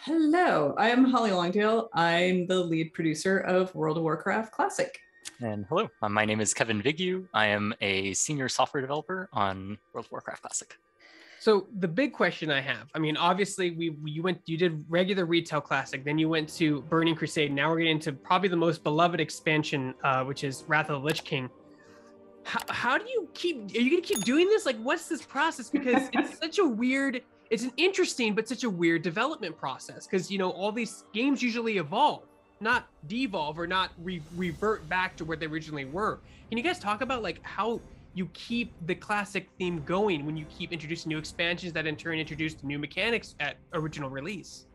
Hello, I am Holly Longdale. I'm the lead producer of World of Warcraft Classic. And hello, my name is Kevin Vigu. I am a senior software developer on World of Warcraft Classic. So the big question I have, I mean, obviously you did regular retail classic, then you went to Burning Crusade. Now we're getting into probably the most beloved expansion, which is Wrath of the Lich King. How do you are you gonna keep doing this? Like, what's this process? Because it's such a weird, it's an interesting, but such a weird development process. Because, all these games usually evolve, not devolve or not revert back to where they originally were. Can you guys talk about like how you keep the classic theme going when you keep introducing new expansions that in turn introduce new mechanics at original release?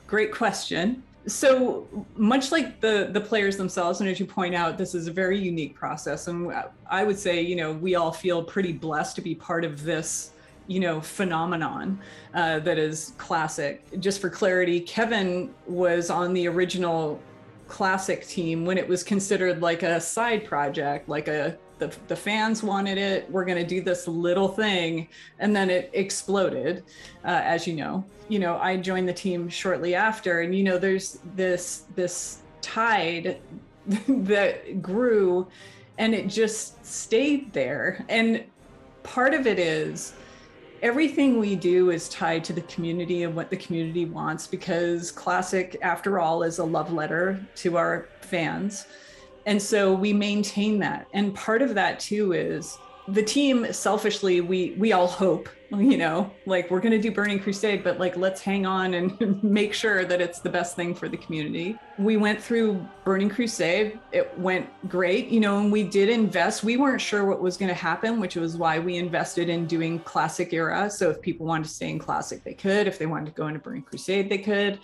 Great question. So much like the players themselves, and as you point out, this is a very unique process. And I would say, we all feel pretty blessed to be part of this, phenomenon that is classic. Just for clarity, Kevin was on the original classic team when it was considered like a side project, like the fans wanted it, we're going to do this little thing, and then it exploded, as you know. I joined the team shortly after, and there's this tide that grew, and it just stayed there. And part of it is everything we do is tied to the community and what the community wants, because Classic, after all, is a love letter to our fans. And so we maintain that. And part of that too is the team, selfishly, we all hope, like we're going to do Burning Crusade, but like, let's hang on and make sure that it's the best thing for the community. We went through Burning Crusade. It went great, and we did invest. We weren't sure what was going to happen, which was why we invested in doing Classic era. So if people wanted to stay in Classic, they could. If they wanted to go into Burning Crusade, they could.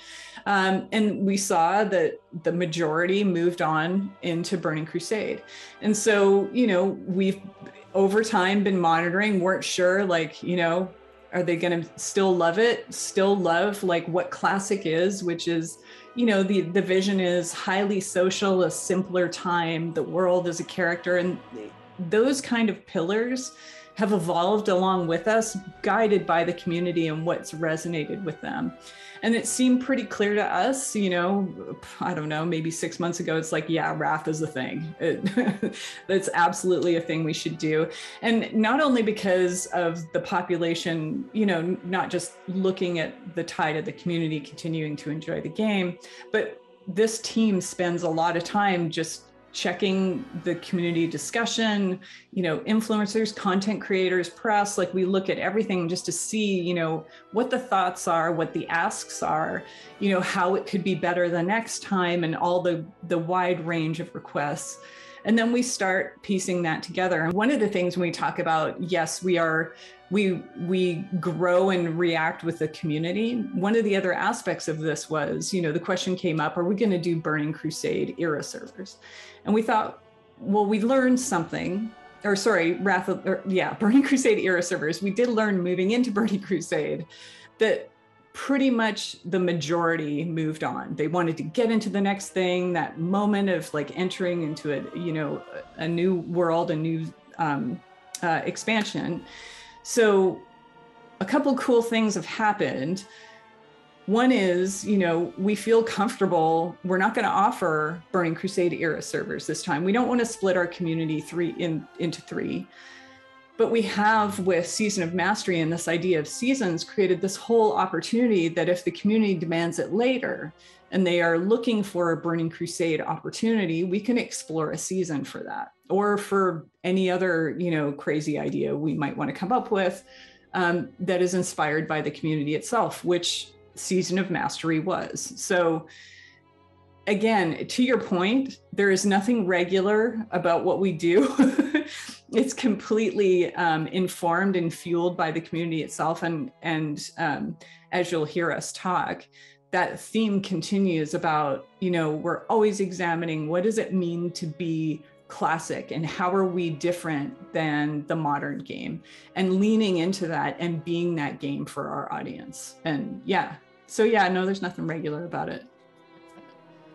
And we saw that the majority moved on into Burning Crusade. And so, we've over time been monitoring, weren't sure, like, are they going to still love it, still love like what Classic is, which is, the vision is highly social, a simpler time, the world is a character, and those kind of pillars have evolved along with us, guided by the community and what's resonated with them. And it seemed pretty clear to us, I don't know, maybe 6 months ago, it's like, yeah, Wrath is a thing. That's absolutely a thing we should do. And not only because of the population, not just looking at the tide of the community continuing to enjoy the game, but this team spends a lot of time just checking the community discussion, influencers, content creators, press, like we look at everything just to see, what the thoughts are, what the asks are, how it could be better the next time, and all the wide range of requests. And then we start piecing that together. And one of the things when we talk about, yes, we grow and react with the community. One of the other aspects of this was, the question came up, are we going to do Burning Crusade era servers? And we thought, well, we learned something, Burning Crusade era servers. We did learn moving into Burning Crusade that pretty much the majority moved on. They wanted to get into the next thing, that moment of like entering into a new world, a new expansion. So a couple cool things have happened. One is, we feel comfortable. We're not going to offer Burning Crusade era servers this time. We don't want to split our community into three. But we have, with Season of Mastery and this idea of seasons, created this whole opportunity that if the community demands it later and they are looking for a Burning Crusade opportunity, we can explore a season for that, or for any other, crazy idea we might want to come up with that is inspired by the community itself, which Season of Mastery was. So again, to your point, there is nothing regular about what we do. It's completely informed and fueled by the community itself. And as you'll hear us talk, that theme continues about, we're always examining what does it mean to be classic and how are we different than the modern game, and leaning into that and being that game for our audience. And no, there's nothing regular about it.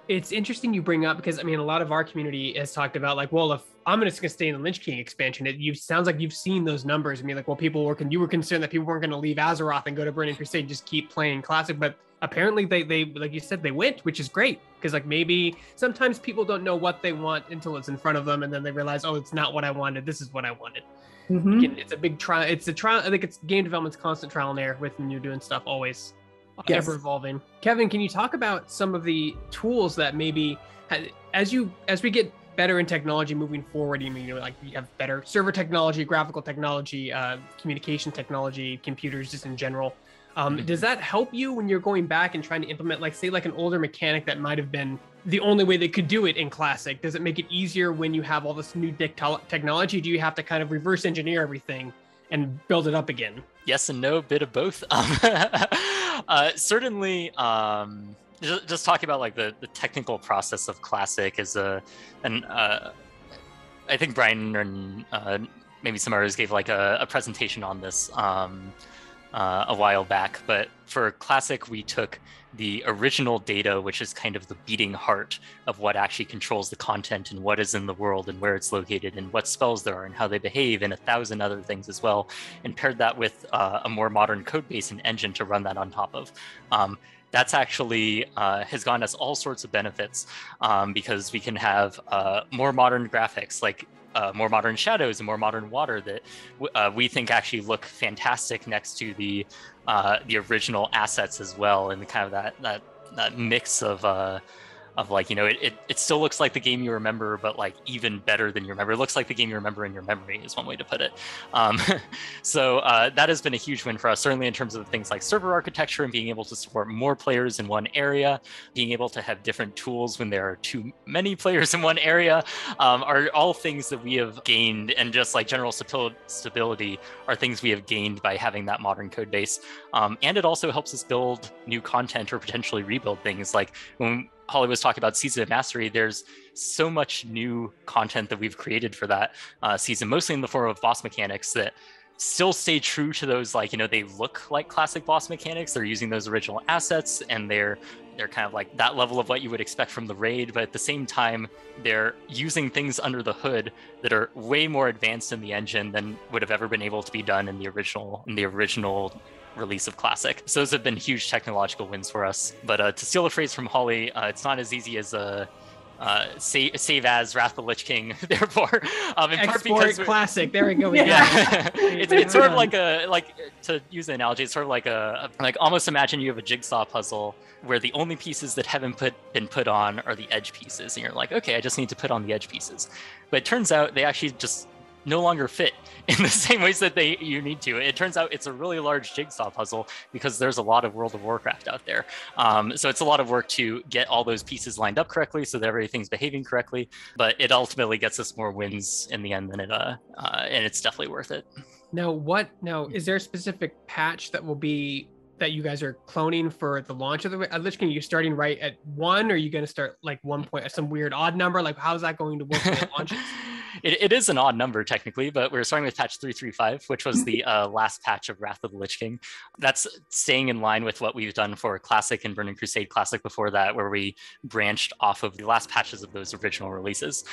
It's interesting you bring up, because I mean, a lot of our community has talked about like, well, if I'm just going to stay in the Lich King expansion, sounds like you've seen those numbers. I mean, like, well, you were concerned that people weren't going to leave Azeroth and go to Burning Crusade, just keep playing Classic, but apparently they like you said, they went, which is great, because like maybe sometimes people don't know what they want until it's in front of them, and then they realize, oh, it's not what I wanted. This is what I wanted. Again, it's a big trial. It's a trial. I think it's game development's constant trial and error with when you're doing stuff, always. Yes. Ever evolving. Kevin, can you talk about some of the tools that maybe, as we get better in technology moving forward, like you have better server technology, graphical technology, communication technology, computers just in general. Does that help you when you're going back and trying to implement, like, say, like an older mechanic that might have been the only way they could do it in Classic? Does it make it easier when you have all this new technology? Do you have to kind of reverse engineer everything and build it up again? Yes and no, a bit of both. Certainly, just talking about like the technical process of Classic is I think Brian and maybe some others gave like a presentation on this a while back. But for Classic, we took the original data, which is kind of the beating heart of what actually controls the content and what is in the world and where it's located and what spells there are and how they behave and 1,000 other things as well, and paired that with a more modern code base and engine to run that on top of. That's actually has gotten us all sorts of benefits, because we can have more modern graphics, like more modern shadows and more modern water that we think actually look fantastic next to the original assets as well, and kind of that mix of like, it still looks like the game you remember, but like even better than you remember. It looks like the game you remember in your memory is one way to put it. So that has been a huge win for us, certainly in terms of things like server architecture and being able to support more players in one area, being able to have different tools when there are too many players in one area, are all things that we have gained, and just like general stability are things we have gained by having that modern code base. And it also helps us build new content or potentially rebuild things. Like when Holly was talking about Season of Mastery, there's so much new content that we've created for that season, mostly in the form of boss mechanics that still stay true to those, like, they look like classic boss mechanics. They're using those original assets, and they're kind of like that level of what you would expect from the raid, but at the same time, they're using things under the hood that are way more advanced in the engine than would have ever been able to be done in the original release of Classic. So those have been huge technological wins for us. But to steal a phrase from Holly, it's not as easy as save as Wrath of the Lich King. Therefore, in part because Classic. There we go. Yeah, it's sort of like to use the analogy, it's sort of like almost imagine you have a jigsaw puzzle where the only pieces that haven't been put on are the edge pieces, and you're like, okay, I just need to put on the edge pieces. But it turns out they actually just no longer fit in the same ways that you need to. It turns out it's a really large jigsaw puzzle because there's a lot of World of Warcraft out there. So it's a lot of work to get all those pieces lined up correctly so that everything's behaving correctly. But it ultimately gets us more wins in the end than and it's definitely worth it. Now, is there a specific patch that that you guys are cloning for the launch of the Lich King? Are you starting right at 1, or are you going to start like 1 point, some weird odd number? Like, how's that going to work when it launches? It is an odd number technically, but we're starting with patch 335, which was the last patch of Wrath of the Lich King. That's staying in line with what we've done for Classic and Burning Crusade Classic before that, where we branched off of the last patches of those original releases.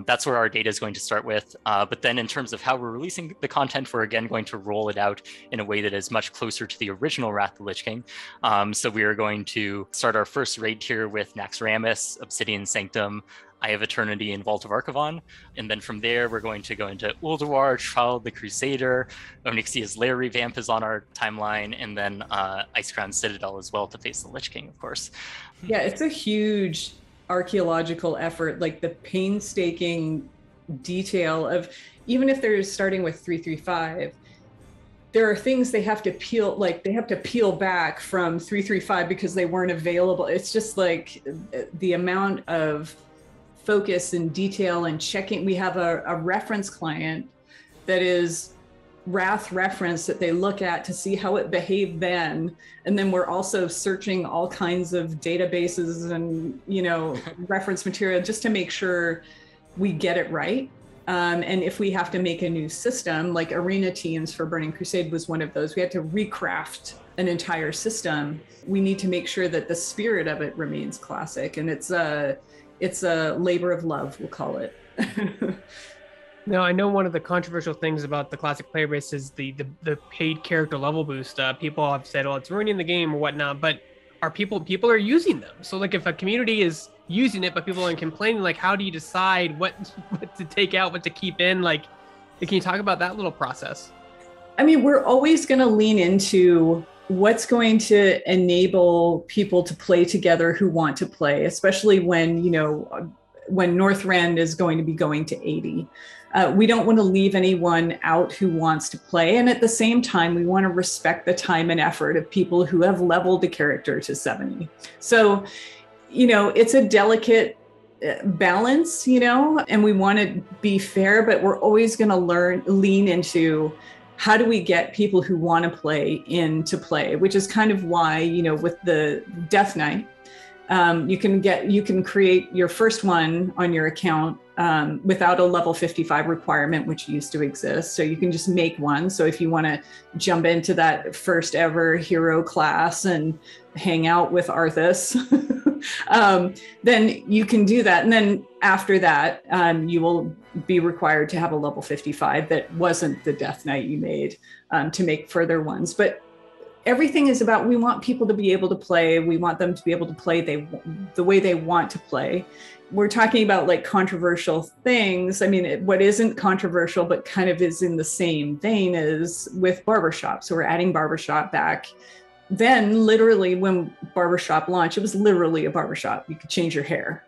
That's where our data is going to start with. But then in terms of how we're releasing the content, we're again going to roll it out in a way that is much closer to the original Wrath of the Lich King. So we are going to start our first raid tier with Naxxramas, Obsidian Sanctum, Eye of Eternity, and Vault of Archivon. And then from there, we're going to go into Ulduar, Trial of the Crusader, Onyxia's Lair revamp is on our timeline, and then Icecrown Citadel as well to face the Lich King, of course. Yeah, it's a huge archaeological effort, like the painstaking detail of, even if they're starting with 335, there are things they have to peel back from 335 because they weren't available. It's just like the amount of focus and detail and checking. We have a reference client that is Wrath reference that they look at to see how it behaved then. And then we're also searching all kinds of databases and, reference material just to make sure we get it right. And if we have to make a new system, like arena teams for Burning Crusade was one of those, we had to recraft an entire system. We need to make sure that the spirit of it remains classic, and it's a labor of love, we'll call it. Now, I know one of the controversial things about the classic player base is the paid character level boost. People have said, "Oh, it's ruining the game" or whatnot, but people are using them. So, like, if a community is using it, but people are complaining, like, how do you decide what to take out, what to keep in? Like, can you talk about that little process? I mean, we're always going to lean into what's going to enable people to play together who want to play, especially when, when Northrend is going to be going to 80. We don't want to leave anyone out who wants to play. And at the same time, we want to respect the time and effort of people who have leveled a character to 70. So, it's a delicate balance, and we want to be fair, but we're always going to lean into how do we get people who want to play into play, which is kind of why, with the Death Knight, you can create your first one on your account without a level 55 requirement, which used to exist. So you can just make one. So if you want to jump into that first ever hero class and hang out with Arthas, then you can do that. And then after that, you will be required to have a level 55 that wasn't the Death Knight you made to make further ones. But everything is about, we want people to be able to play. We want them to be able to play the way they want to play. We're talking about like controversial things. I mean, what isn't controversial, but kind of is in the same vein is with Barbershop. So we're adding Barbershop back. Then literally when Barbershop launched, it was literally a barbershop. You could change your hair.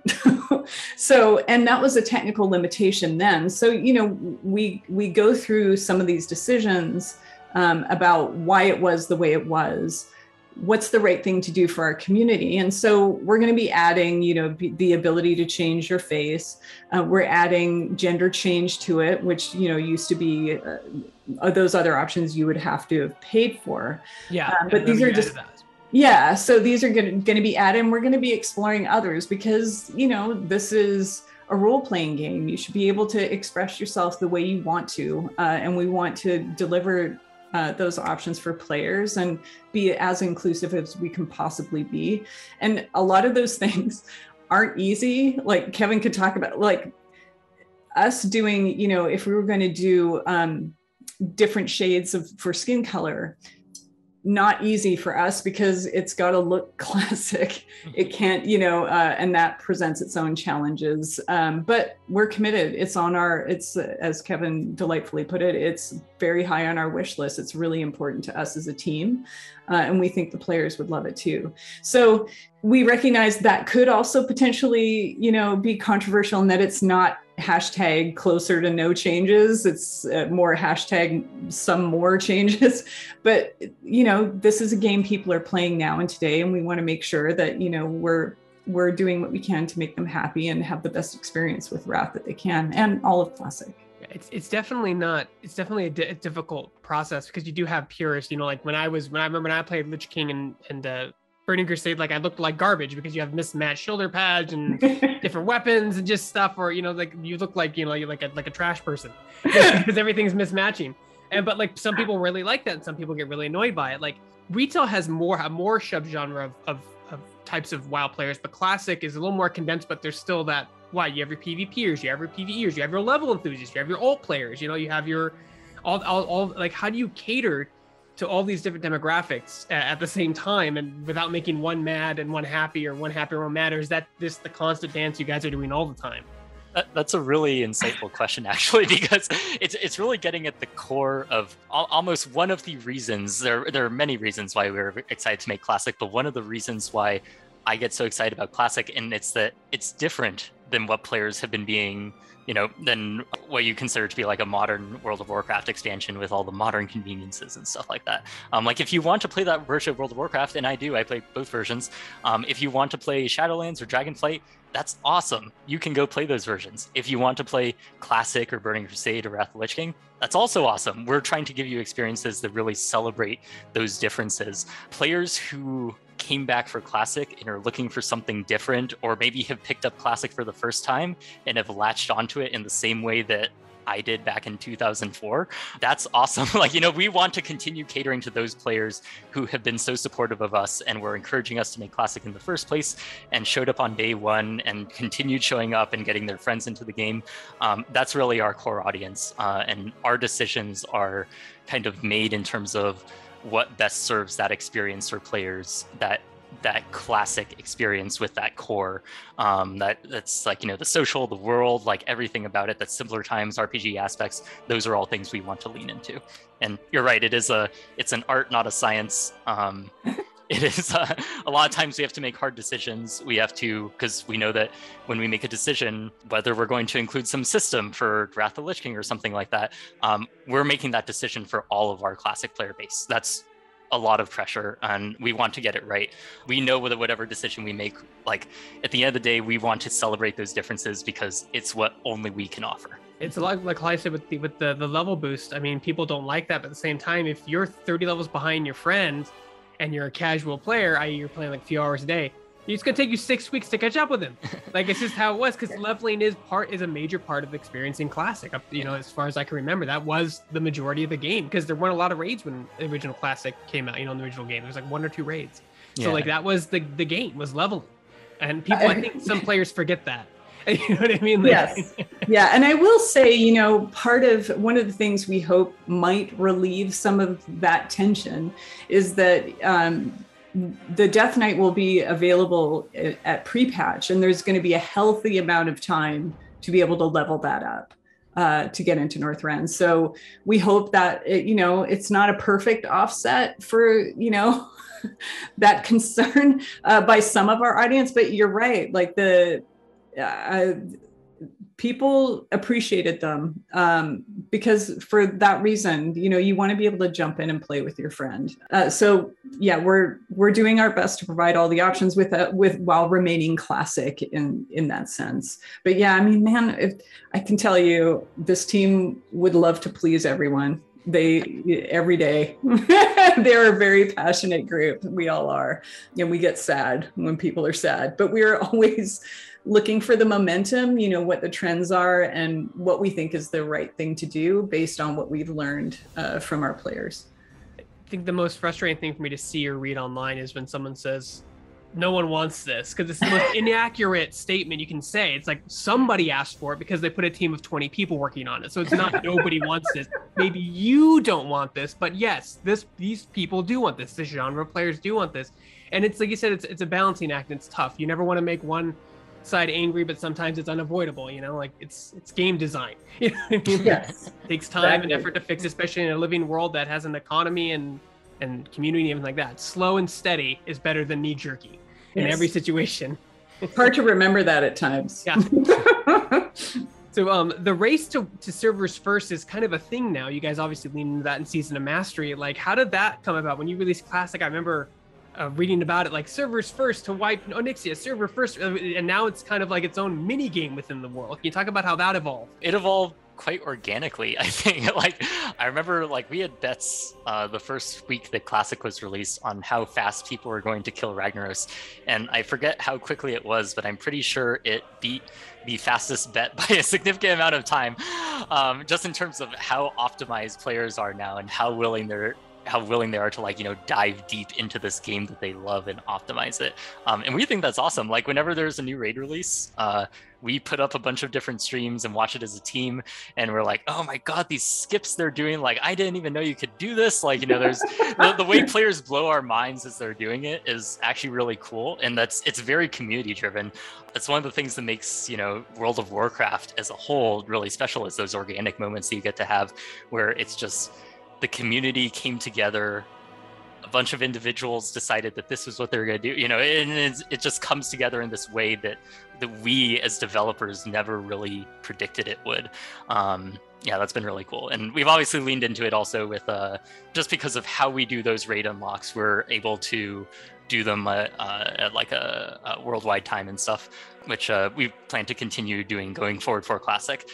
So, and that was a technical limitation then. So, we go through some of these decisions about why it was the way it was, what's the right thing to do for our community. And so we're going to be adding, the ability to change your face. We're adding gender change to it, which, used to be those other options you would have to have paid for. Yeah. But these are just, so these are going to be added, and we're going to be exploring others because, this is a role-playing game. You should be able to express yourself the way you want to, and we want to deliver those options for players and be as inclusive as we can possibly be. And a lot of those things aren't easy. Like Kevin could talk about, like us doing, if we were going to do different shades for skin color, not easy for us because it's got to look classic. It can't, and that presents its own challenges. But we're committed. It's as Kevin delightfully put it, it's very high on our wish list. It's really important to us as a team. And we think the players would love it too. So we recognize that could also potentially, be controversial in that it's not hashtag closer to no changes. It's more hashtag some more changes. But, this is a game people are playing now and today. And we want to make sure that, we're doing what we can to make them happy and have the best experience with Wrath that they can, and all of Classic. It's definitely a difficult process because you do have purists, like when I played Lich King and Burning Crusade, like I looked like garbage because you have mismatched shoulder pads and different weapons and just stuff, or like you look like you're like a trash person because everything's mismatching. But like some people really like that, and some people get really annoyed by it. Like retail has a more subgenre of types of WoW players, but Classic is a little more condensed. But there's still that. Why you have your PvPers, you have your PvEers, you have your level enthusiasts, you have your alt players. You have your all. Like how do you cater to all these different demographics at the same time and without making one mad and one happy, or one happy or one mad? Or is that this the constant dance you guys are doing all the time? That's a really insightful question, actually, because it's really getting at the core of almost one of the reasons. There are many reasons why we're excited to make Classic, but one of the reasons why I get so excited about Classic, and it's that it's different than what players have been being, than what you consider to be like a modern World of Warcraft expansion with all the modern conveniences and stuff like that. Like if you want to play that version of World of Warcraft, and I play both versions. If you want to play Shadowlands or Dragonflight, that's awesome. You can go play those versions. If you want to play Classic or Burning Crusade or Wrath of the Lich King, that's also awesome. We're trying to give you experiences that really celebrate those differences. Players who came back for Classic and are looking for something different, or maybe have picked up Classic for the first time and have latched onto it in the same way that I did back in 2004. That's awesome. Like, you know, we want to continue catering to those players who have been so supportive of us and were encouraging us to make Classic in the first place and showed up on day one and continued showing up and getting their friends into the game. That's really our core audience. And our decisions are kind of made in terms of what best serves that experience for players, that classic experience with that core, that's like, you know, the social, the world, like everything about it, that simpler times, RPG aspects, those are all things we want to lean into. And you're right, it's an art, not a science. It is a lot of times we have to make hard decisions. We have to, because we know that when we make a decision, whether we're going to include some system for Wrath of the Lich King or something like that, we're making that decision for all of our classic player base. That's a lot of pressure, and we want to get it right. We know that whatever decision we make, like at the end of the day, we want to celebrate those differences because it's what only we can offer. It's a lot like I said with the level boost. I mean, people don't like that, but at the same time, if you're 30 levels behind your friend and you're a casual player, i.e. you're playing like a few hours a day, it's gonna take you 6 weeks to catch up with him. Like, it's just how it was, because leveling is a major part of experiencing Classic. You know, as far as I can remember, that was the majority of the game, because there weren't a lot of raids when the original Classic came out. You know, in the original game, there was like 1 or 2 raids. So like that was the game, was leveling, and people, I think some players forget that. You know what I mean? Like, yes. Yeah. And I will say, you know, one of the things we hope might relieve some of that tension is that the Death Knight will be available at pre-patch, and there's going to be a healthy amount of time to be able to level that up to get into Northrend. So we hope that, you know, it's not a perfect offset for, you know, that concern by some of our audience, but you're right. Like people appreciated them because for that reason, you know, you want to be able to jump in and play with your friend. So yeah, we're doing our best to provide all the options with while remaining classic in that sense. But yeah, I mean, man, if I can tell you, this team would love to please everyone. Every day. They're a very passionate group. We all are. And we get sad when people are sad, but we're always looking for the momentum, you know, what the trends are and what we think is the right thing to do based on what we've learned from our players. I think the most frustrating thing for me to see or read online is when someone says, no one wants this, because it's the most inaccurate statement you can say. It's like somebody asked for it because they put a team of 20 people working on it. So it's not nobody wants this. Maybe you don't want this, but yes, these people do want this. This genre of players do want this. And it's like you said, it's a balancing act, and it's tough. You never want to make one side angry, but sometimes it's unavoidable, you know, like it's game design. You know what I mean? Yes. It takes time and effort to fix, especially in a living world that has an economy and community and everything like that. Slow and steady is better than knee-jerky in every situation. It's hard to remember that at times. Yeah. So the race to servers first is kind of a thing now. You guys obviously leaned into that in Season of Mastery. Like, how did that come about? When you released Classic, I remember reading about it, like servers first to wipe Onyxia, server first, and now it's kind of like its own mini game within the world. Can you talk about how that evolved? It evolved quite organically, I think. Like, I remember, like, we had bets the first week that Classic was released on how fast people were going to kill Ragnaros, and I forget how quickly it was, but I'm pretty sure it beat the fastest bet by a significant amount of time, just in terms of how optimized players are now and how willing they are to, like, you know, dive deep into this game that they love and optimize it. And we think that's awesome. Like, whenever there's a new raid release, we put up a bunch of different streams and watch it as a team, and we're like, oh my god, these skips they're doing, like, I didn't even know you could do this. Like, you know, there's the way players blow our minds as they're doing it is actually really cool, and it's very community driven. That's one of the things that makes, you know, World of Warcraft as a whole really special, is those organic moments that you get to have where it's just the community came together, a bunch of individuals decided that this was what they were going to do, you know, and it just comes together in this way that we as developers never really predicted it would. Yeah, that's been really cool. And we've obviously leaned into it also with, just because of how we do those raid unlocks, we're able to do them at like a worldwide time and stuff, which we plan to continue doing going forward for Classic,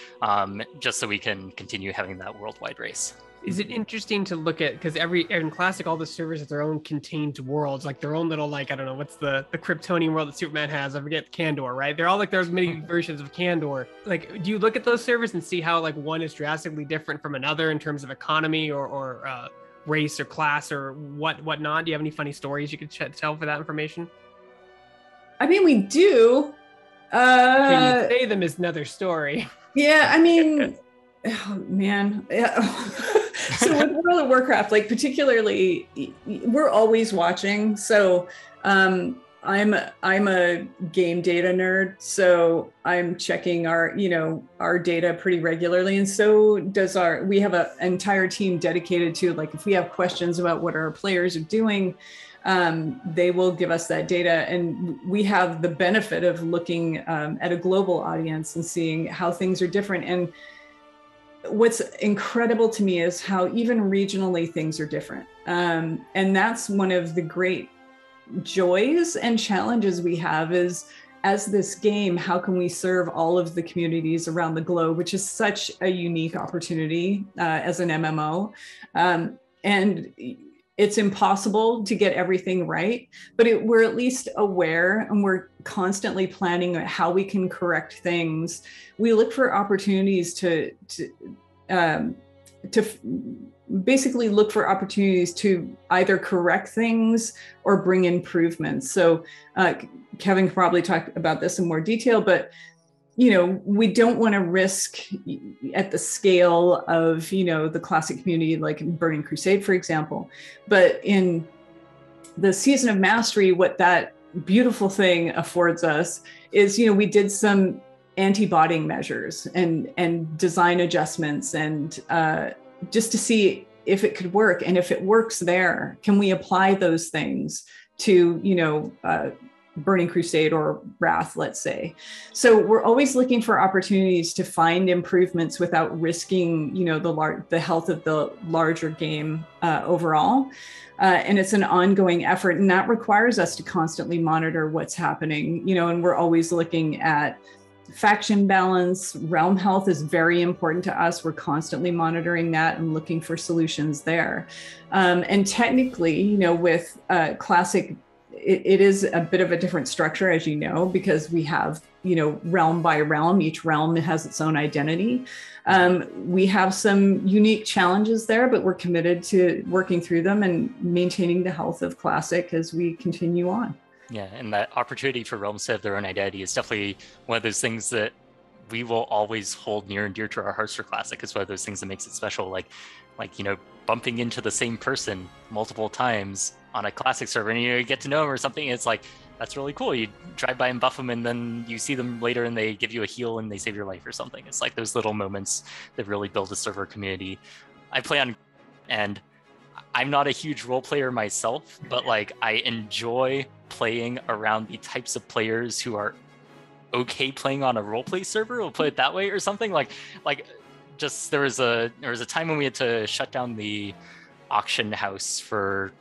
just so we can continue having that worldwide race. Is it interesting to look at, because in Classic, all the servers have their own contained worlds, like their own little, like, I don't know, what's the Kryptonian world that Superman has? I forget, Kandor, right? They're all like, there's many versions of Kandor. Like, do you look at those servers and see how like one is drastically different from another in terms of economy or race or class or whatnot? Do you have any funny stories you could tell for that information? I mean, we do. Can you say them is another story. Yeah, I mean, oh man. Yeah. So with World of Warcraft, like particularly, we're always watching. So I'm a game data nerd, so I'm checking our data pretty regularly, and so does we have an entire team dedicated to, like, if we have questions about what our players are doing, they will give us that data, and we have the benefit of looking at a global audience and seeing how things are different. And what's incredible to me is how even regionally things are different. And that's one of the great joys and challenges we have is, as this game, how can we serve all of the communities around the globe, which is such a unique opportunity as an MMO. And it's impossible to get everything right, but we're at least aware, and we're constantly planning how we can correct things. We look for opportunities to basically look for opportunities to either correct things or bring improvements. So Kevin can probably talk about this in more detail, but we don't want to risk at the scale of, the classic community, like Burning Crusade, for example. But in the Season of Mastery, what that beautiful thing affords us is, we did some anti-botting measures and design adjustments, and just to see if it could work. And if it works there, can we apply those things to, Burning Crusade or Wrath, let's say. So we're always looking for opportunities to find improvements without risking, the health of the larger game overall. And it's an ongoing effort, and that requires us to constantly monitor what's happening, and we're always looking at faction balance. Realm health is very important to us. We're constantly monitoring that and looking for solutions there. And technically, with Classic, it is a bit of a different structure, as you know, because we have, realm by realm. Each realm has its own identity. We have some unique challenges there, but we're committed to working through them and maintaining the health of Classic as we continue on. Yeah, and that opportunity for realms to have their own identity is definitely one of those things that we will always hold near and dear to our hearts for Classic. It's one of those things that makes it special, like bumping into the same person multiple times on a Classic server, and you get to know them or something. It's like, that's really cool. You drive by and buff them, and then you see them later and they give you a heal and they save your life or something. It's like those little moments that really build a server community. I play on, and I'm not a huge role player myself, but like I enjoy playing around the types of players who are okay playing on a roleplay server, we'll put it that way, or something. Like just there was a time when we had to shut down the auction house for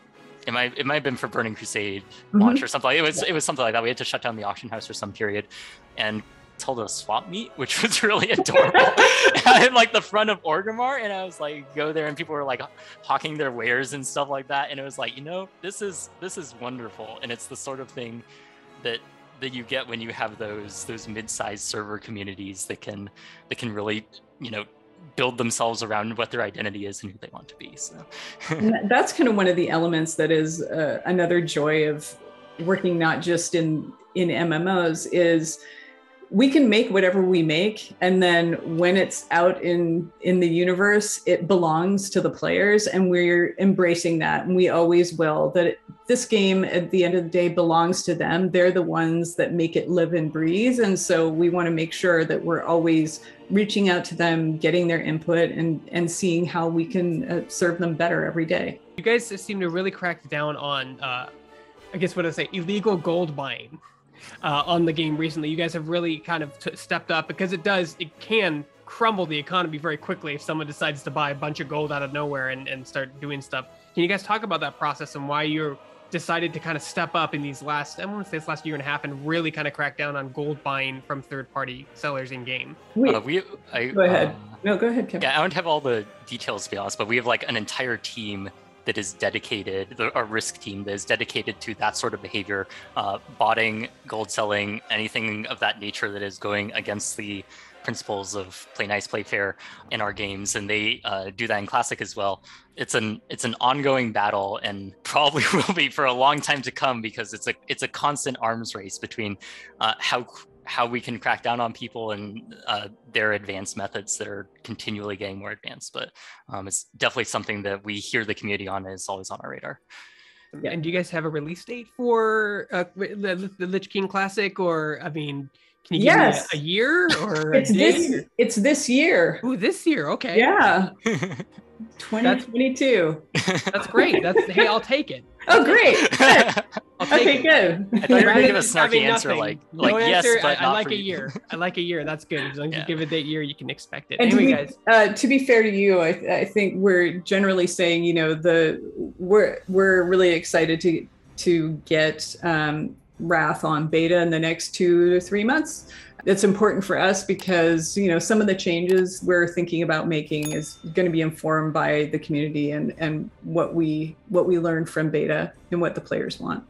it might have been for Burning Crusade launch or something. It was something like that. We had to shut down the auction house for some period, and held a swap meet, which was really adorable. In like the front of Orgrimmar, and I was like, go there, and people were like hawking their wares and stuff like that, and it was like, this is wonderful. And it's the sort of thing that you get when you have those mid-sized server communities that can really build themselves around what their identity is and who they want to be. So that's kind of one of the elements that is another joy of working not just in MMOs is we can make whatever we make, and then when it's out in the universe, it belongs to the players, and we're embracing that, and we always will. This game at the end of the day belongs to them. They're the ones that make it live and breathe, and so we want to make sure that we're always reaching out to them, getting their input, and seeing how we can serve them better every day. You guys seem to really crack down on, I guess what I say, illegal gold buying. On the game recently. You guys have really kind of stepped up, because it can crumble the economy very quickly if someone decides to buy a bunch of gold out of nowhere and start doing stuff. Can you guys talk about that process and why you're decided to kind of step up in these last, I want to say this last year and a half, and really kind of crack down on gold buying from third-party sellers in game? Go ahead. No, go ahead, Kevin. Yeah, I don't have all the details to be honest, but we have like an entire team that is dedicated, a risk team that is dedicated to that sort of behavior, botting, gold selling, anything of that nature that is going against the principles of play nice, play fair in our games, and they do that in Classic as well. It's an ongoing battle, and probably will be for a long time to come, because it's a constant arms race between how we can crack down on people and their advanced methods that are continually getting more advanced. But it's definitely something that we hear the community on, and is always on our radar. Yeah. And do you guys have a release date for the Lich King Classic? Or, I mean, can you give me a year or it's this year. Ooh, this year. Okay. Yeah. 2022. That's great. Hey, I'll take it. Oh, great. Good. Okay, good. I thought you were going to give a snarky answer like yes, but I like a year. I like a year. That's good. As long as you give it that year, you can expect it. And anyway, guys. To be fair to you, I think we're generally saying, we're really excited to get Wrath on beta in the next 2 to 3 months. It's important for us because, some of the changes we're thinking about making is going to be informed by the community and what we learn from beta and what the players want.